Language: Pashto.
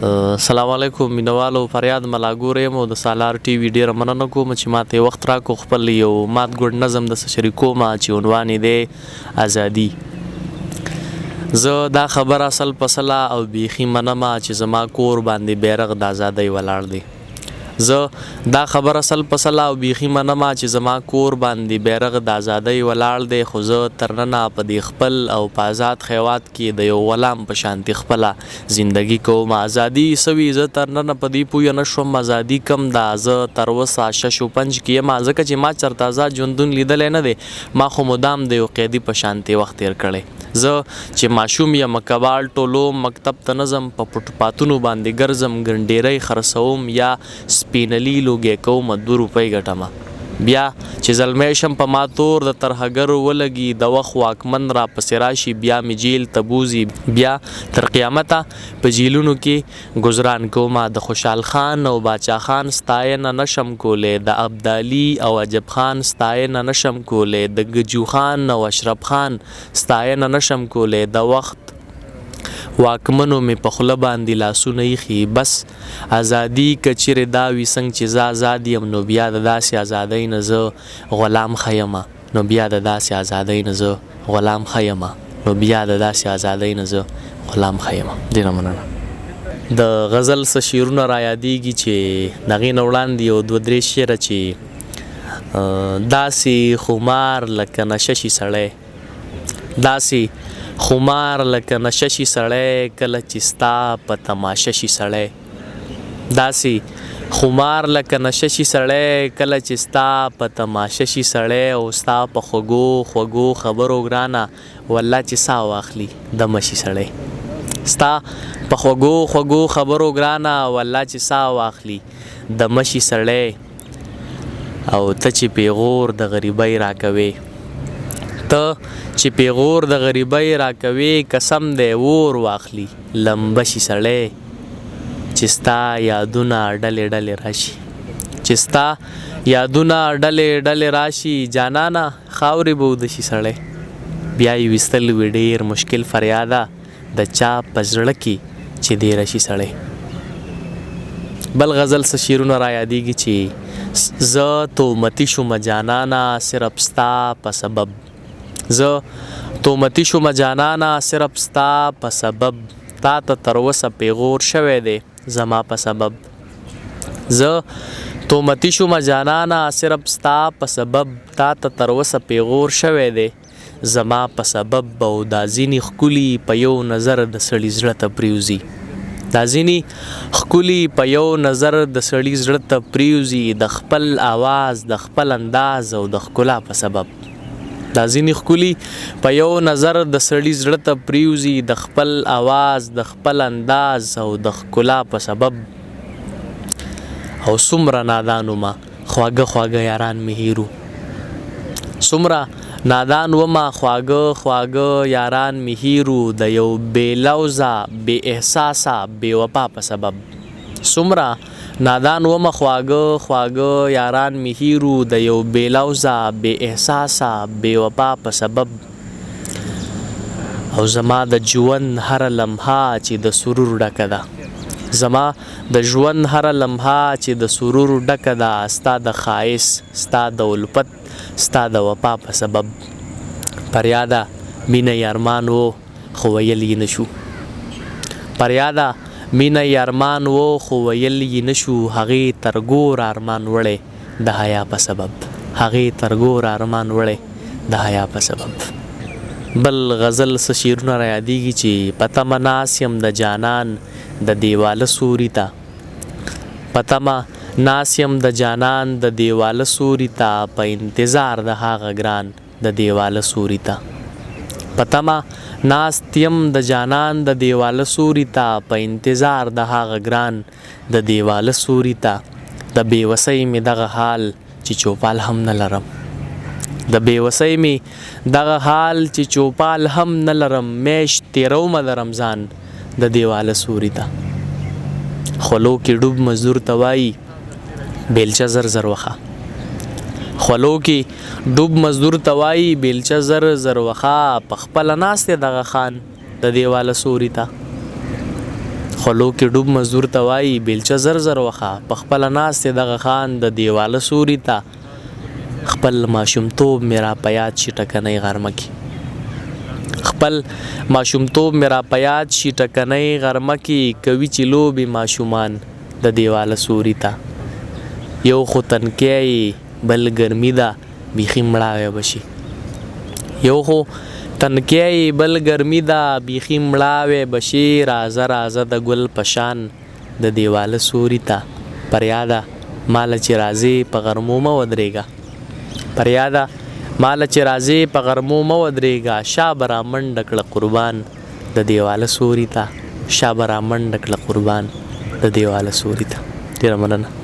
السلام علیکم مینوالو فریاد ملاګور یم او د سالار ټي وي ډیره مننه کوم چې ماته وخت راکو خپل یو مات ګډ نظم د شریکو ما چې عنوان دی ازادي. زه دا خبر اصل پسلا او بیخي منما چې زما کور باندې بیرغ د ازادۍ ولاړ دی. زه دا خبر اصل پسلا او بیخي منما چې زما کور باندې بیرغ د ازادۍ ولاړ دی، خو زه ترننه په دې خپل او په آزاد خیوات کې د یو غلام په شانتي خپله زندگی کوم. ازادي سوي زه ترننه په دې پوه نه شوم ازادي کم ده. زه تر اوسه شش و پنج کې یم، ځکه چې ما چېرته آزاد ژوندون لیدلی نه دی. ما خو مدام د یو قیدي په شانتي وخت تېر کړی. زه چې ماشوم یم کباړ ټولوم، مکتب ته نظم په پټپاتونو باندې ګرځم، ګنډېرۍ خرڅوم یا سپینلي لوګی کوم، 2 روپۍ ګټمه. بیا چې زلمی شم په ما تور د ترهګرو ولګي، د وخت واکمن را پسې راشي، بیا مې جیل ته بوځي. بیا تر قیامته په جیلونو کې ګزران کومه. د خوشحال خان او باچا خان ستاینه نشم کولی، د ابدالي او عجب خان ستاینه نشم کولی، د ګجو خان او اشرف خان ستاینه نشم کولی. د وخت واکمنو مې په خوله باندې لاسونه ایښي. بس ازادي که چیرې دا وي څنګه چې زه آزاد یم، نو بیا د داسې ازادۍ نه زه غلام ښه یمه. نو بیا د داسې ازادۍ نه زه غلام ښه یمه. نو بیا د داسې ازادۍ نه زه غلام ښه یمه. ډېره مننه. د غزل څه شعرونه را یادېږي چې د هغې نه وړاندې یو 2-3 شعره چې داسې خمار لکه نشه شي سړی، داسې خمار لکه نشه شي سړی، کله چې ستا په تماشه شي سړی. داسې خمار لکه نشه شي سړی، کله چې ستا په تماشه شي سړی. او ستا په خوږو خوږو خبرو ګرانه والله چې سا واخلي دمه شي سړی. ستا په خوږو خوږو خبرو ګرانه والله چې سا واخلي دمه شي سړی. او ته چې پیغور د غریبۍ راکوې، ته چې پیغور د غریبۍ راکوې، قسم دی اور واخلي لمبه شي سړی. چې ستا یادونه ډلې ډلې راشي، چې ستا یادونه ډلې ډلې راشي، جانانه خاورې به اوده شي سړی. بیا یې ویستل وي ډېر مشکل فریاده، د چا په زړه کې چې دیره شي سړی. بل غزل څه شعرونه را یادېږي چې زه تومتي شوم جانانه صرف ستا په سبب، زه تومتي شوم جانانه صرف ستا په سبب، تا ته تر اوسه پیغور شوی دی زما په سبب. زه تومتي شوم جانانه صرف ستا په سبب، تا ته تر اوسه پیغور شوی دی زما په سبب. او دا ځینې ښکلي په یو نظر د سړي زړه ته پرېوځي، دا ځینې ښکلي په یو نظر د سړي زړه ته پرېوځي، د خپل آواز د خپل انداز او د ښکلا په سبب. دا ځینې ښکلي په یو نظر د سړي زړه ته پرېوځي، د خپل آواز د خپل انداز او د ښکلا په سبب. او څومره نادان ومه خواږه خواږه یاران مې هیرو، څومره نادان ومه خواږه خواږه یاران مې هیرو، د یو بې لوظه بې احساسه بې وفا په سبب. څومره نادان ومه خواږه خواږه یاران مې هیرو، د یو بې لوظه بې احساسه بې وفا په سبب. او زما د ژوند هره لمحه چې د سرور ډکه ده، زما د ژوند هره لمحه چې د سرور ډکه ده، ستا د ښایست ستا د الفت ستا د وفا په سبب. فریاده مینه یې ارمان و خو ویل یې نشو، فریاده مینه یې ارمان و خو ویل یې نشو، هغې تر ګوره ارمان وړی د حیا په سبب، هغې تر ګوره ارمان وړی د حیا په سبب. بل غزل څه شعرونه را یادېږي چې په تمه ناست یم د جانان د دیواله سوري ته، په تمه ناست یم د جانان د دیواله سوري ته، په انتظار د هغه ګران د دیواله سوري ته. په تمه ناست یم د جانان د دیواله سوري ته، په انتظار د هغه ګران د دیواله سوري ته. د بېوسۍ مې دغه حال چې چوپال هم نه لرم، د بېوسۍ مې دغه حال چې چوپال هم نه لرم، میاشت تېرومه د رمضان د دیواله سوري ته. خولو کې ډوب مزدور ته وایي بیلچه زر زر وخه، خولو کې ډوب مزدور ته وایي بیلچه زر زر وخه، په خپله ناست دی دغه خان د دیواله سوري ته. خلو کې ډوب مزدور ته وایي بیلچه زر زر وخه په خپله ناستې دغه خان د دیواله سوري ته خپل ماشومتوب مې را په یاد شي ټکنۍ غرمه کې خپل ماشومتوب مې را په یاد شي ټکنۍ غرمه کې کوي چې لوبې ماشومان د دیواله سوري ته یو خو تنکی بل ګرمي ده بیخي مړاوی بشي یو خو تنکی بل ګرمي ده بیخي مړاوی بشي رازه رازه د ګل پشان د دیواله سوري ته پریاده ماله چې راځې په غرمو مه ودرېږه پریاده ماله چې راځې په غرمو مه ودرېږه شا به را منډه کړه قربان د دیواله سوري ته شا به را منډه کړه قربان د دیواله سوري ته ډېره مننه